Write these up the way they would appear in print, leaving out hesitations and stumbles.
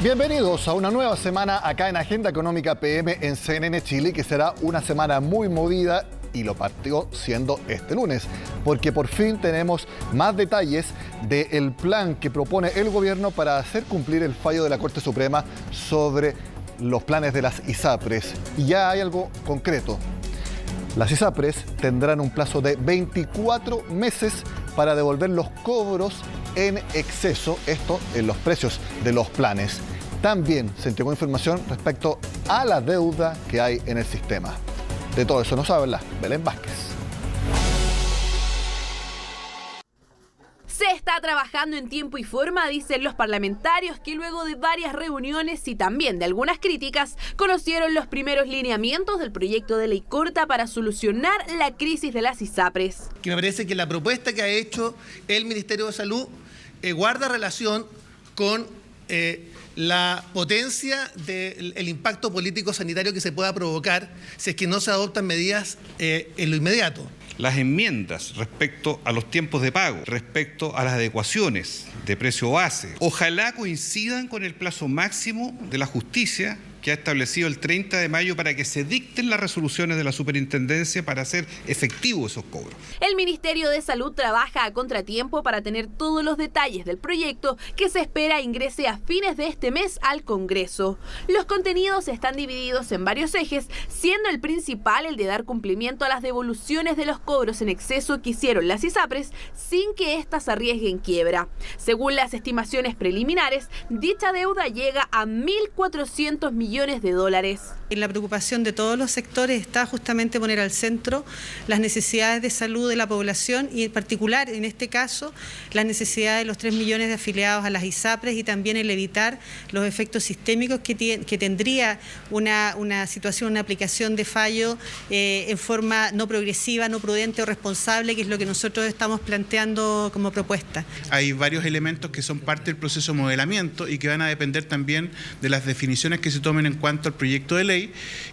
Bienvenidos a una nueva semana acá en Agenda Económica PM en CNN Chile, que será una semana muy movida y lo partió siendo este lunes, porque por fin tenemos más detalles del plan que propone el gobierno para hacer cumplir el fallo de la Corte Suprema sobre los planes de las ISAPRES. Y ya hay algo concreto. Las ISAPRES tendrán un plazo de 24 meses para devolver los cobros en exceso, esto en los precios de los planes. También se entregó información respecto a la deuda que hay en el sistema. De todo eso nos habla Belén Vázquez. Se está trabajando en tiempo y forma, dicen los parlamentarios, que luego de varias reuniones y también de algunas críticas, conocieron los primeros lineamientos del proyecto de ley corta para solucionar la crisis de las ISAPRES. Que me parece que la propuesta que ha hecho el Ministerio de Salud guarda relación con la potencia del impacto político sanitario que se pueda provocar si es que no se adoptan medidas en lo inmediato. Las enmiendas respecto a los tiempos de pago, respecto a las adecuaciones de precio base, ojalá coincidan con el plazo máximo de la justicia que ha establecido el 30 de mayo para que se dicten las resoluciones de la superintendencia para hacer efectivos esos cobros. El Ministerio de Salud trabaja a contratiempo para tener todos los detalles del proyecto que se espera ingrese a fines de este mes al Congreso. Los contenidos están divididos en varios ejes, siendo el principal el de dar cumplimiento a las devoluciones de los cobros en exceso que hicieron las ISAPRES sin que éstas arriesguen quiebra. Según las estimaciones preliminares, dicha deuda llega a 1.400 millones de dólares. La preocupación de todos los sectores está justamente poner al centro las necesidades de salud de la población y en particular, en este caso, las necesidades de los 3 millones de afiliados a las ISAPRES y también el evitar los efectos sistémicos que tendría una situación, una aplicación de fallo en forma no progresiva, no prudente o responsable, que es lo que nosotros estamos planteando como propuesta. Hay varios elementos que son parte del proceso de modelamiento y que van a depender también de las definiciones que se tomen en cuanto al proyecto de ley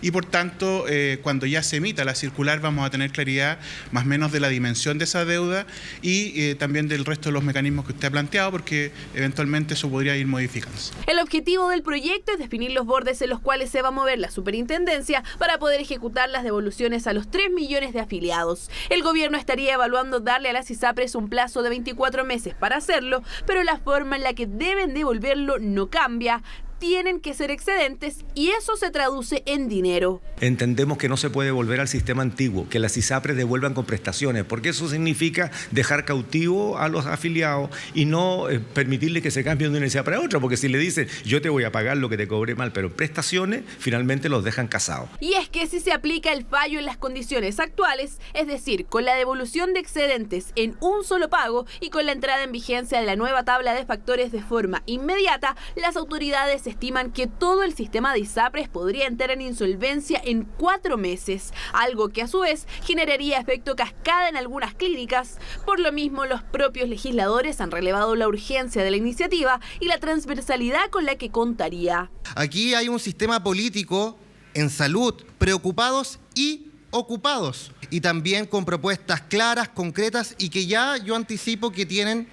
y por tanto cuando ya se emita la circular vamos a tener claridad más o menos de la dimensión de esa deuda y también del resto de los mecanismos que usted ha planteado, porque eventualmente eso podría ir modificándose. El objetivo del proyecto es definir los bordes en los cuales se va a mover la superintendencia para poder ejecutar las devoluciones a los 3 millones de afiliados. El gobierno estaría evaluando darle a las ISAPRES un plazo de 24 meses para hacerlo, pero la forma en la que deben devolverlo no cambia. Tienen que ser excedentes y eso se traduce en dinero. Entendemos que no se puede volver al sistema antiguo, que las ISAPRES devuelvan con prestaciones, porque eso significa dejar cautivo a los afiliados y no permitirles que se cambien de una ISAPRE a otra, porque si le dicen yo te voy a pagar lo que te cobré mal, pero en prestaciones, finalmente los dejan casados. Y es que si se aplica el fallo en las condiciones actuales, es decir, con la devolución de excedentes en un solo pago y con la entrada en vigencia de la nueva tabla de factores de forma inmediata, las autoridades estiman que todo el sistema de ISAPRES podría entrar en insolvencia en 4 meses, algo que a su vez generaría efecto cascada en algunas clínicas. Por lo mismo, los propios legisladores han relevado la urgencia de la iniciativa y la transversalidad con la que contaría. Aquí hay un sistema político en salud, preocupados y ocupados, y también con propuestas claras, concretas y que ya yo anticipo que tienen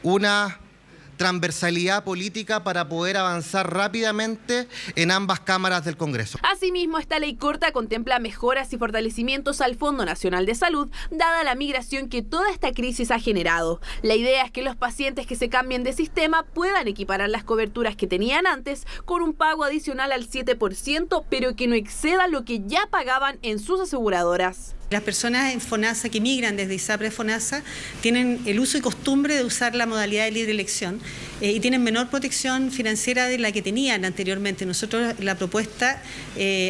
una transversalidad política para poder avanzar rápidamente en ambas cámaras del Congreso. Asimismo, esta ley corta contempla mejoras y fortalecimientos al Fondo Nacional de Salud, dada la migración que toda esta crisis ha generado. La idea es que los pacientes que se cambien de sistema puedan equiparar las coberturas que tenían antes con un pago adicional al 7%, pero que no exceda lo que ya pagaban en sus aseguradoras. Las personas en FONASA que migran desde ISAPRE a FONASA tienen el uso y costumbre de usar la modalidad de libre elección y tienen menor protección financiera de la que tenían anteriormente. Nosotros la propuesta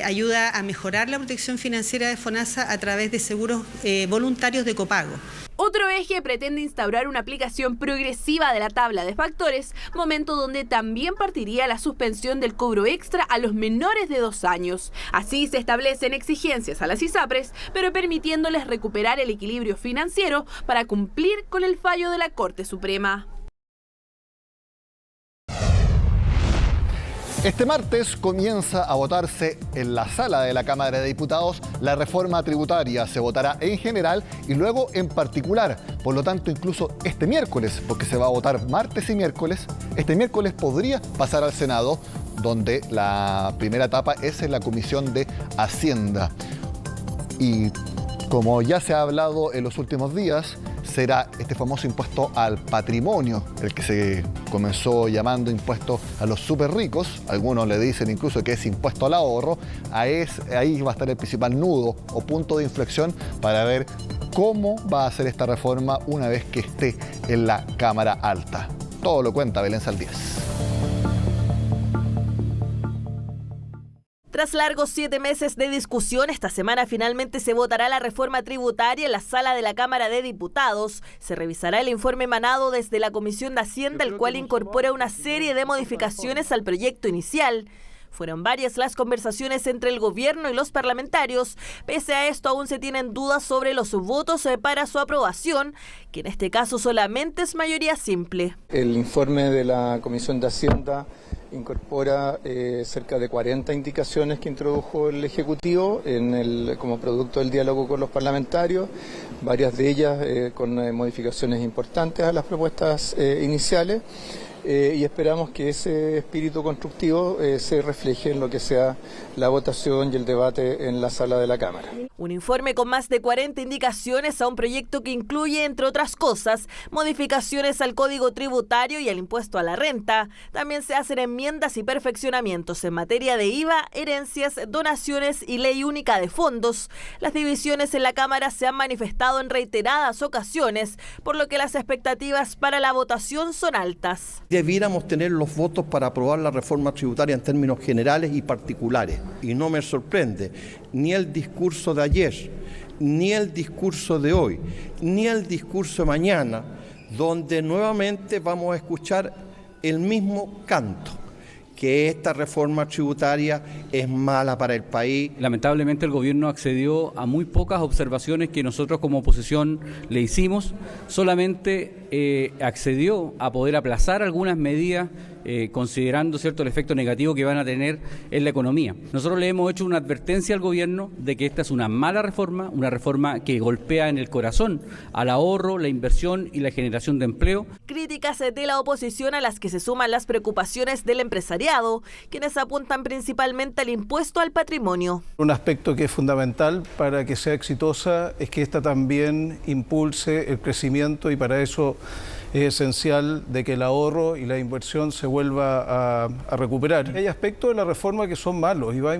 ayuda a mejorar la protección financiera de FONASA a través de seguros voluntarios de copago. Otro eje pretende instaurar una aplicación progresiva de la tabla de factores, momento donde también partiría la suspensión del cobro extra a los menores de 2 años. Así se establecen exigencias a las ISAPRES, pero permitiéndoles recuperar el equilibrio financiero para cumplir con el fallo de la Corte Suprema. Este martes comienza a votarse en la sala de la Cámara de Diputados la reforma tributaria. Se votará en general y luego en particular. Por lo tanto, incluso este miércoles, porque se va a votar martes y miércoles, este miércoles podría pasar al Senado, donde la primera etapa es en la Comisión de Hacienda. Y como ya se ha hablado en los últimos días, será este famoso impuesto al patrimonio, el que se comenzó llamando impuesto a los súper ricos. Algunos le dicen incluso que es impuesto al ahorro. Ahí va a estar el principal nudo o punto de inflexión para ver cómo va a ser esta reforma una vez que esté en la Cámara Alta. Todo lo cuenta Belén Saldías. Tras largos 7 meses de discusión, esta semana finalmente se votará la reforma tributaria en la sala de la Cámara de Diputados. Se revisará el informe emanado desde la Comisión de Hacienda, el cual incorpora una serie de modificaciones al proyecto inicial. Fueron varias las conversaciones entre el gobierno y los parlamentarios. Pese a esto, aún se tienen dudas sobre los votos para su aprobación, que en este caso solamente es mayoría simple. El informe de la Comisión de Hacienda incorpora cerca de 40 indicaciones que introdujo el Ejecutivo como producto del diálogo con los parlamentarios, varias de ellas con modificaciones importantes a las propuestas iniciales. Y esperamos que ese espíritu constructivo se refleje en lo que sea la votación y el debate en la sala de la Cámara. Un informe con más de 40 indicaciones a un proyecto que incluye, entre otras cosas, modificaciones al Código Tributario y al impuesto a la renta. También se hacen enmiendas y perfeccionamientos en materia de IVA, herencias, donaciones y ley única de fondos. Las divisiones en la Cámara se han manifestado en reiteradas ocasiones, por lo que las expectativas para la votación son altas. Debiéramos tener los votos para aprobar la reforma tributaria en términos generales y particulares. Y no me sorprende ni el discurso de ayer, ni el discurso de hoy, ni el discurso de mañana, donde nuevamente vamos a escuchar el mismo canto, que esta reforma tributaria es mala para el país. Lamentablemente el gobierno accedió a muy pocas observaciones que nosotros como oposición le hicimos, solamente accedió a poder aplazar algunas medidas considerando el efecto negativo que van a tener en la economía. Nosotros le hemos hecho una advertencia al gobierno de que esta es una mala reforma, una reforma que golpea en el corazón al ahorro, la inversión y la generación de empleo. Críticas de la oposición a las que se suman las preocupaciones del empresariado, quienes apuntan principalmente al impuesto al patrimonio. Un aspecto que es fundamental para que sea exitosa es que esta también impulse el crecimiento y para eso es esencial de que el ahorro y la inversión se vuelva a recuperar. Hay aspectos de la reforma que son malos y va a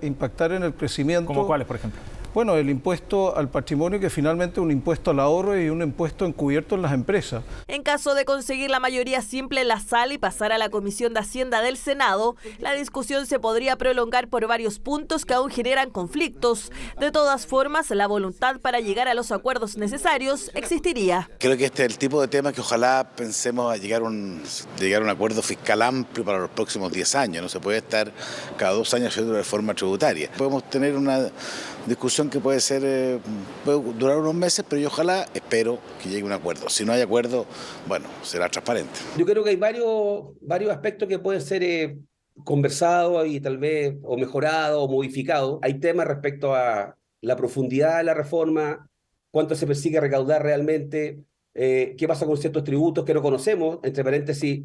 impactar en el crecimiento. ¿Cómo cuáles, por ejemplo? Bueno, el impuesto al patrimonio, que finalmente es un impuesto al ahorro y un impuesto encubierto en las empresas. En caso de conseguir la mayoría simple en la sala y pasar a la Comisión de Hacienda del Senado, la discusión se podría prolongar por varios puntos que aún generan conflictos. De todas formas, la voluntad para llegar a los acuerdos necesarios existiría. Creo que este es el tipo de tema que ojalá pensemos a llegar a un acuerdo fiscal amplio para los próximos 10 años. No se puede estar cada 2 años haciendo una reforma tributaria. Podemos tener una discusión que puede durar unos meses, pero yo espero que llegue a un acuerdo. Si no hay acuerdo, bueno, será transparente. Yo creo que hay varios aspectos que pueden ser conversados y tal vez o mejorados o modificados. Hay temas respecto a la profundidad de la reforma, cuánto se persigue recaudar realmente, qué pasa con ciertos tributos que no conocemos, entre paréntesis,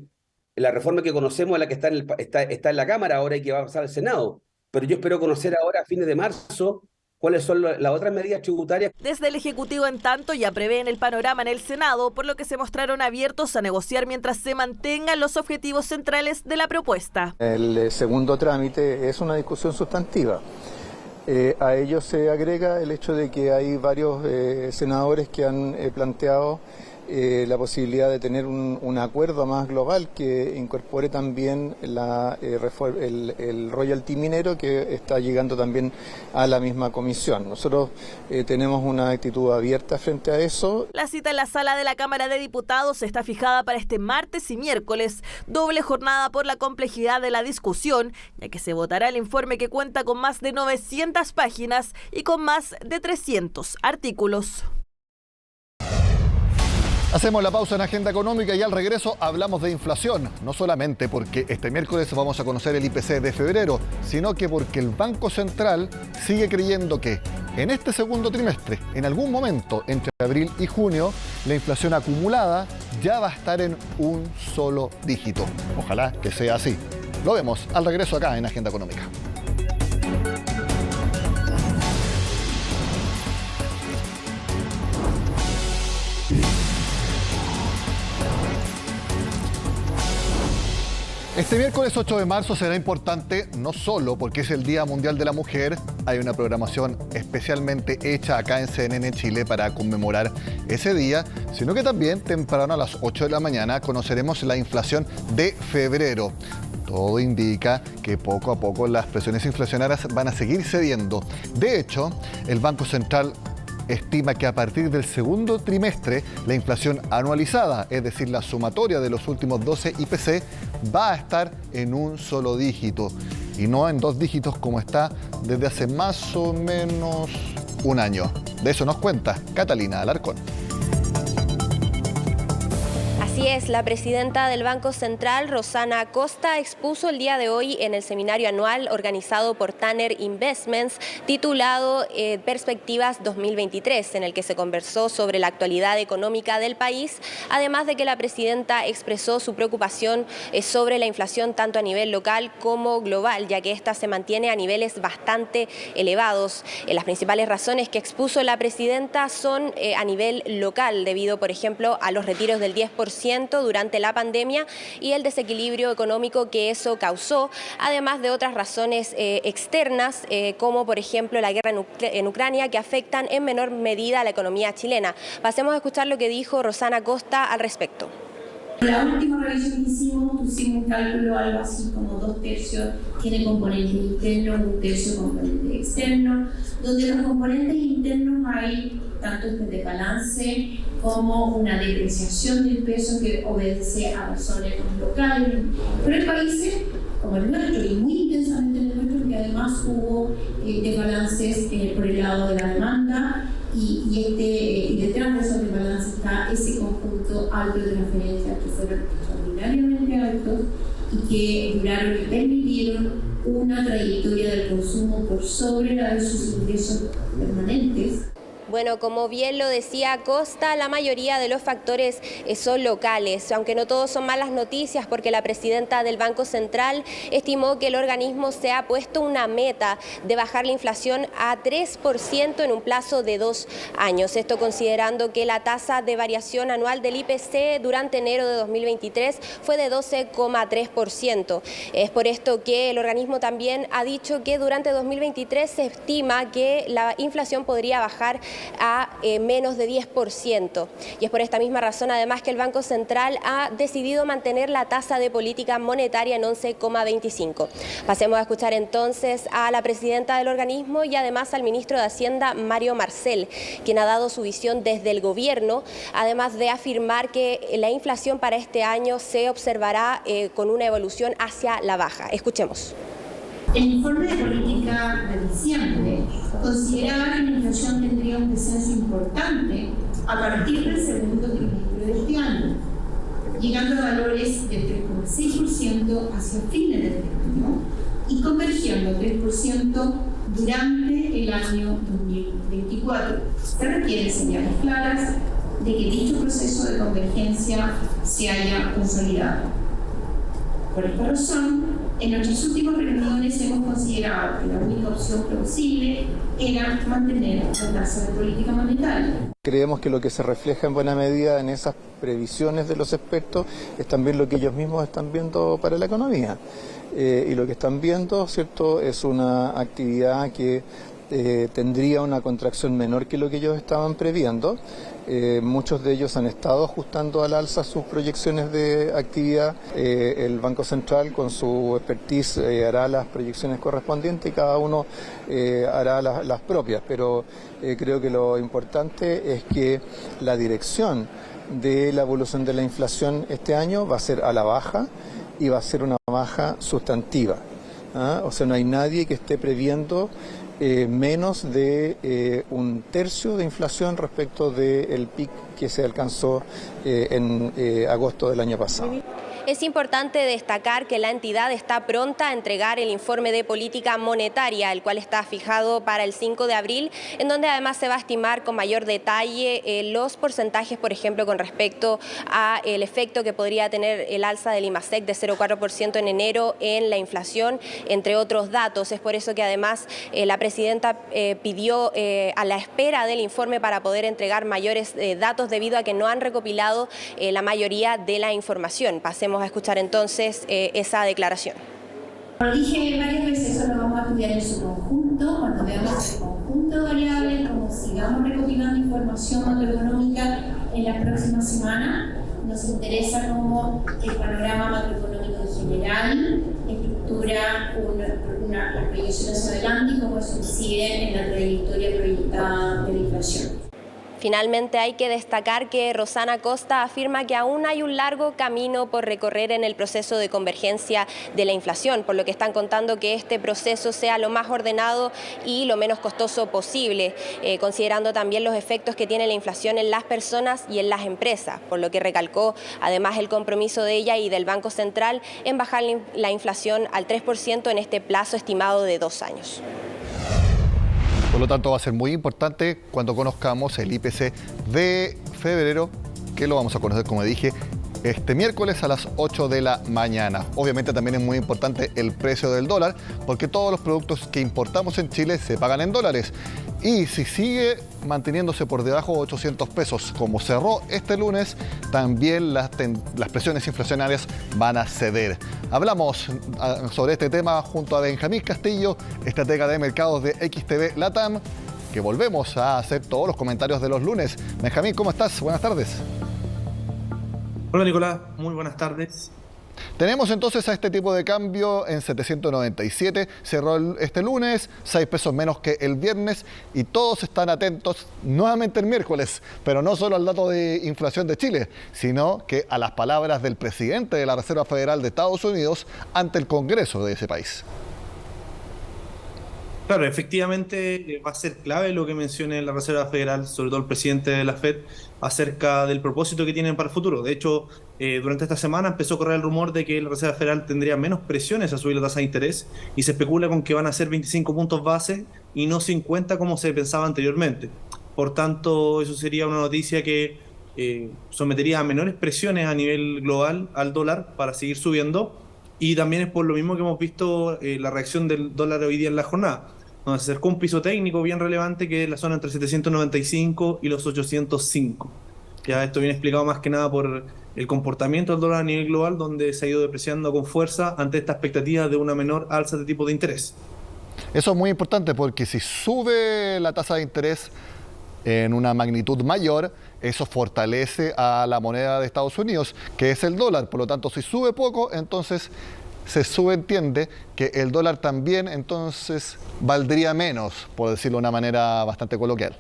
la reforma que conocemos es la que está en la Cámara ahora y que va a pasar al Senado. Pero yo espero conocer ahora a fines de marzo cuáles son las otras medidas tributarias. Desde el Ejecutivo, en tanto, ya prevén el panorama en el Senado, por lo que se mostraron abiertos a negociar mientras se mantengan los objetivos centrales de la propuesta. El segundo trámite es una discusión sustantiva. A ello se agrega el hecho de que hay varios senadores que han planteado la posibilidad de tener un acuerdo más global que incorpore también el royalty minero, que está llegando también a la misma comisión. Nosotros tenemos una actitud abierta frente a eso. La cita en la sala de la Cámara de Diputados está fijada para este martes y miércoles, doble jornada por la complejidad de la discusión, ya que se votará el informe que cuenta con más de 900 páginas y con más de 300 artículos. Hacemos la pausa en Agenda Económica y al regreso hablamos de inflación, no solamente porque este miércoles vamos a conocer el IPC de febrero, sino que porque el Banco Central sigue creyendo que en este segundo trimestre, en algún momento entre abril y junio, la inflación acumulada ya va a estar en un solo dígito. Ojalá que sea así. Lo vemos al regreso acá en Agenda Económica. Este miércoles 8 de marzo será importante no solo porque es el Día Mundial de la Mujer, hay una programación especialmente hecha acá en CNN Chile para conmemorar ese día, sino que también temprano a las 8 de la mañana conoceremos la inflación de febrero. Todo indica que poco a poco las presiones inflacionarias van a seguir cediendo. De hecho, el Banco Central estima que a partir del segundo trimestre la inflación anualizada, es decir, la sumatoria de los últimos 12 IPC, va a estar en un solo dígito y no en 2 dígitos como está desde hace más o menos un año. De eso nos cuenta Catalina Alarcón. Así es, la presidenta del Banco Central, Rosana Costa, expuso el día de hoy en el seminario anual organizado por Tanner Investments, titulado Perspectivas 2023, en el que se conversó sobre la actualidad económica del país, además de que la presidenta expresó su preocupación sobre la inflación tanto a nivel local como global, ya que ésta se mantiene a niveles bastante elevados. Las principales razones que expuso la presidenta son a nivel local, debido, por ejemplo, a los retiros del 10% durante la pandemia y el desequilibrio económico que eso causó, además de otras razones externas, como por ejemplo la guerra en Ucrania, que afectan en menor medida a la economía chilena. Pasemos a escuchar lo que dijo Rosana Costa al respecto. La última revisión que hicimos un cálculo algo así como 2/3 tiene componentes internos, 1/3 componentes externos, donde los componentes internos hay tanto de balance como una depreciación del peso que obedece a razones locales. Pero hay países como el nuestro, y muy intensamente el nuestro, que además hubo desbalances por el lado de la demanda, y detrás de esos desbalances está ese conjunto alto de referencias que fueron extraordinariamente altos y que duraron y permitieron una trayectoria del consumo por sobre la de sus ingresos permanentes. Bueno, como bien lo decía Costa, la mayoría de los factores son locales, aunque no todos son malas noticias, porque la presidenta del Banco Central estimó que el organismo se ha puesto una meta de bajar la inflación a 3% en un plazo de 2 años. Esto considerando que la tasa de variación anual del IPC durante enero de 2023 fue de 12,3%. Es por esto que el organismo también ha dicho que durante 2023 se estima que la inflación podría bajar a menos de 10%. Y es por esta misma razón, además, que el Banco Central ha decidido mantener la tasa de política monetaria en 11,25. Pasemos a escuchar entonces a la presidenta del organismo y además al ministro de Hacienda, Mario Marcel, quien ha dado su visión desde el gobierno, además de afirmar que la inflación para este año se observará con una evolución hacia la baja. Escuchemos. El informe de política de diciembre consideraba que la inflación tendría un descenso importante a partir del segundo trimestre de este año, llegando a valores del 3,6% hacia fines de este año y convergiendo al 3% durante el año 2024. Se requieren señales claras de que dicho proceso de convergencia se haya consolidado. Por esta razón, en nuestras últimas reuniones hemos considerado que la única opción posible era mantener la tasa de política monetaria. Creemos que lo que se refleja en buena medida en esas previsiones de los expertos es también lo que ellos mismos están viendo para la economía. Y lo que están viendo, ¿cierto?, es una actividad que tendría una contracción menor que lo que ellos estaban previendo. Muchos de ellos han estado ajustando al alza sus proyecciones de actividad. El Banco Central, con su expertise, hará las proyecciones correspondientes y cada uno hará las propias. Pero creo que lo importante es que la dirección de la evolución de la inflación este año va a ser a la baja y va a ser una baja sustantiva. O sea, no hay nadie que esté previendo menos de un tercio de inflación respecto del pic que se alcanzó en agosto del año pasado. Es importante destacar que la entidad está pronta a entregar el informe de política monetaria, el cual está fijado para el 5 de abril, en donde además se va a estimar con mayor detalle los porcentajes, por ejemplo, con respecto a el efecto que podría tener el alza del IMASEC de 0,4% en enero en la inflación, entre otros datos. Es por eso que además la presidenta pidió a la espera del informe para poder entregar mayores datos debido a que no han recopilado la mayoría de la información. Pasemos a escuchar entonces esa declaración. Como dije varias veces, eso lo vamos a estudiar en su conjunto, cuando veamos el conjunto de variables, como sigamos recopilando información macroeconómica en la próxima semana. Nos interesa cómo el panorama macroeconómico en general estructura las proyecciones adelante y cómo eso incide en la trayectoria proyectada de la inflación. Finalmente hay que destacar que Rosana Costa afirma que aún hay un largo camino por recorrer en el proceso de convergencia de la inflación, por lo que están contando que este proceso sea lo más ordenado y lo menos costoso posible, considerando también los efectos que tiene la inflación en las personas y en las empresas, por lo que recalcó además el compromiso de ella y del Banco Central en bajar la inflación al 3% en este plazo estimado de 2 años. Por lo tanto, va a ser muy importante cuando conozcamos el IPC de febrero, que lo vamos a conocer, como dije, este miércoles a las 8 de la mañana. Obviamente también es muy importante el precio del dólar, porque todos los productos que importamos en Chile se pagan en dólares. Y si sigue manteniéndose por debajo de 800 pesos, como cerró este lunes, también las presiones inflacionarias van a ceder. Hablamos sobre este tema junto a Benjamín Castillo, estratega de mercados de XTV LATAM, que volvemos a hacer todos los comentarios de los lunes. Benjamín, ¿cómo estás? Buenas tardes. Hola Nicolás, muy buenas tardes. Tenemos entonces a este tipo de cambio en 797, cerró este lunes, 6 pesos menos que el viernes y todos están atentos nuevamente el miércoles, pero no solo al dato de inflación de Chile, sino que a las palabras del presidente de la Reserva Federal de Estados Unidos ante el Congreso de ese país. Claro, efectivamente va a ser clave lo que mencione la Reserva Federal, sobre todo el presidente de la FED, acerca del propósito que tienen para el futuro. De hecho, durante esta semana empezó a correr el rumor de que la Reserva Federal tendría menos presiones a subir la tasa de interés y se especula con que van a ser 25 puntos base y no 50 como se pensaba anteriormente. Por tanto, eso sería una noticia que sometería a menores presiones a nivel global al dólar para seguir subiendo. Y también es por lo mismo que hemos visto la reacción del dólar hoy día en la jornada, donde se acercó un piso técnico bien relevante que es la zona entre 795 y los 805. Ya esto viene explicado más que nada por el comportamiento del dólar a nivel global, donde se ha ido depreciando con fuerza ante esta expectativa de una menor alza de tipo de interés. Eso es muy importante porque si sube la tasa de interés en una magnitud mayor, eso fortalece a la moneda de Estados Unidos, que es el dólar. Por lo tanto, si sube poco, entonces se subentiende que el dólar también entonces valdría menos, por decirlo de una manera bastante coloquial.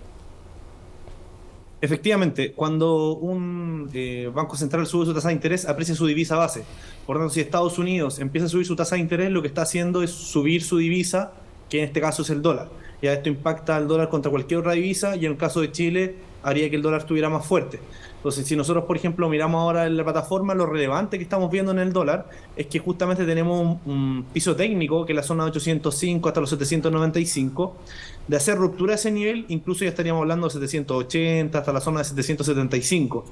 Efectivamente, cuando un Banco Central sube su tasa de interés, aprecia su divisa base. Por lo tanto, si Estados Unidos empieza a subir su tasa de interés, lo que está haciendo es subir su divisa, que en este caso es el dólar. Ya esto impacta al dólar contra cualquier otra divisa y en el caso de Chile haría que el dólar estuviera más fuerte. Entonces, si nosotros, por ejemplo, miramos ahora en la plataforma, lo relevante que estamos viendo en el dólar es que justamente tenemos un piso técnico, que es la zona de 805 hasta los 795, de hacer ruptura a ese nivel, incluso ya estaríamos hablando de 780 hasta la zona de 775.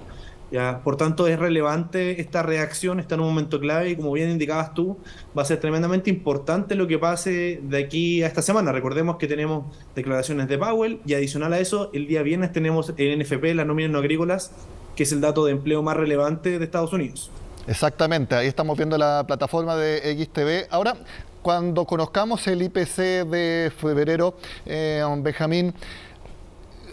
Ya, por tanto, es relevante esta reacción, está en un momento clave y como bien indicabas tú, va a ser tremendamente importante lo que pase de aquí a esta semana. Recordemos que tenemos declaraciones de Powell y adicional a eso, el día viernes tenemos el NFP, las nóminas no agrícolas, que es el dato de empleo más relevante de Estados Unidos. Exactamente, ahí estamos viendo la plataforma de XTV. Ahora, cuando conozcamos el IPC de febrero, Benjamín,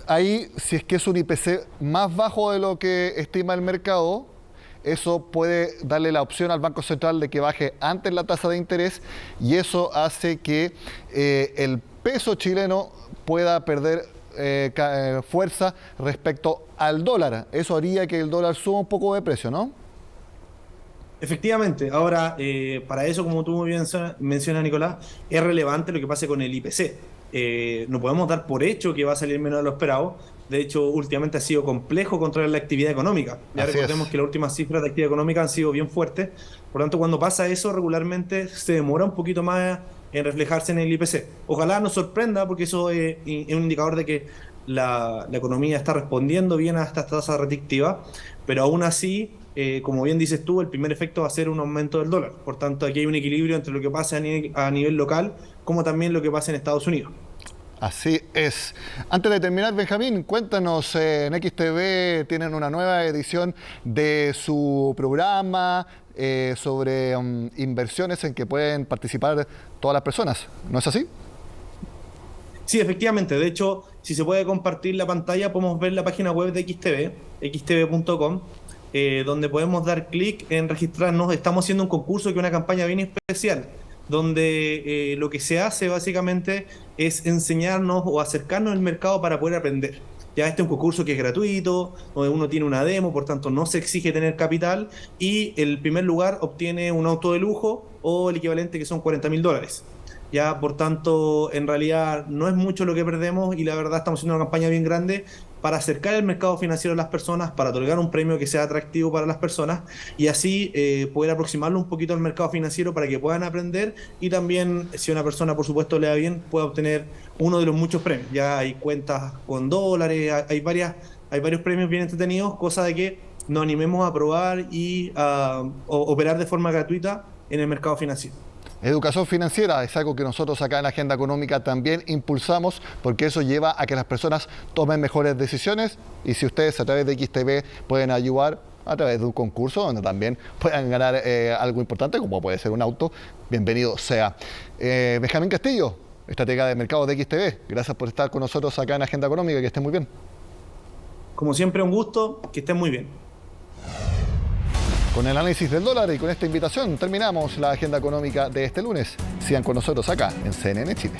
ahí, si es que es un IPC más bajo de lo que estima el mercado, eso puede darle la opción al Banco Central de que baje antes la tasa de interés y eso hace que el peso chileno pueda perder fuerza respecto al dólar. Eso haría que el dólar suba un poco de precio, ¿no? Efectivamente. Ahora, para eso, como tú muy bien mencionas, Nicolás, es relevante lo que pase con el IPC. no podemos dar por hecho que va a salir menos de lo esperado. De hecho, últimamente ha sido complejo controlar la actividad económica. Ya recordemos que las últimas cifras de actividad económica han sido bien fuertes. Por lo tanto, cuando pasa eso, regularmente se demora un poquito más en reflejarse en el IPC. Ojalá nos sorprenda, porque eso es un indicador de que la economía está respondiendo bien a esta tasa restrictiva, pero aún así, como bien dices tú, el primer efecto va a ser un aumento del dólar. Por tanto, aquí hay un equilibrio entre lo que pasa a nivel local, como también lo que pasa en Estados Unidos. Así es. Antes de terminar, Benjamín, cuéntanos, en XTV tienen una nueva edición de su programa sobre inversiones en que pueden participar todas las personas, ¿no es así? Sí, efectivamente. De hecho, si se puede compartir la pantalla, podemos ver la página web de XTV, xtv.com, donde podemos dar clic en registrarnos. Estamos haciendo un concurso que es una campaña bien especial, donde lo que se hace básicamente es enseñarnos o acercarnos al mercado para poder aprender. Ya este es un concurso que es gratuito, donde uno tiene una demo, por tanto no se exige tener capital, y el primer lugar obtiene un auto de lujo o el equivalente, que son $40.000. Ya, por tanto, en realidad no es mucho lo que perdemos, y la verdad estamos haciendo una campaña bien grande para acercar el mercado financiero a las personas, para otorgar un premio que sea atractivo para las personas y así poder aproximarlo un poquito al mercado financiero para que puedan aprender, y también, si una persona por supuesto le da bien, pueda obtener uno de los muchos premios. Ya hay cuentas con dólares, hay varios premios bien entretenidos, cosa de que nos animemos a probar y a operar de forma gratuita en el mercado financiero. Educación financiera es algo que nosotros acá en la Agenda Económica también impulsamos, porque eso lleva a que las personas tomen mejores decisiones, y si ustedes a través de XTV pueden ayudar a través de un concurso donde también puedan ganar algo importante, como puede ser un auto, bienvenido sea. Benjamín Castillo, estratega de mercado de XTV, gracias por estar con nosotros acá en la Agenda Económica, que estén muy bien. Como siempre, un gusto, que estén muy bien. Con el análisis del dólar y con esta invitación terminamos la Agenda Económica de este lunes. Sigan con nosotros acá en CNN Chile.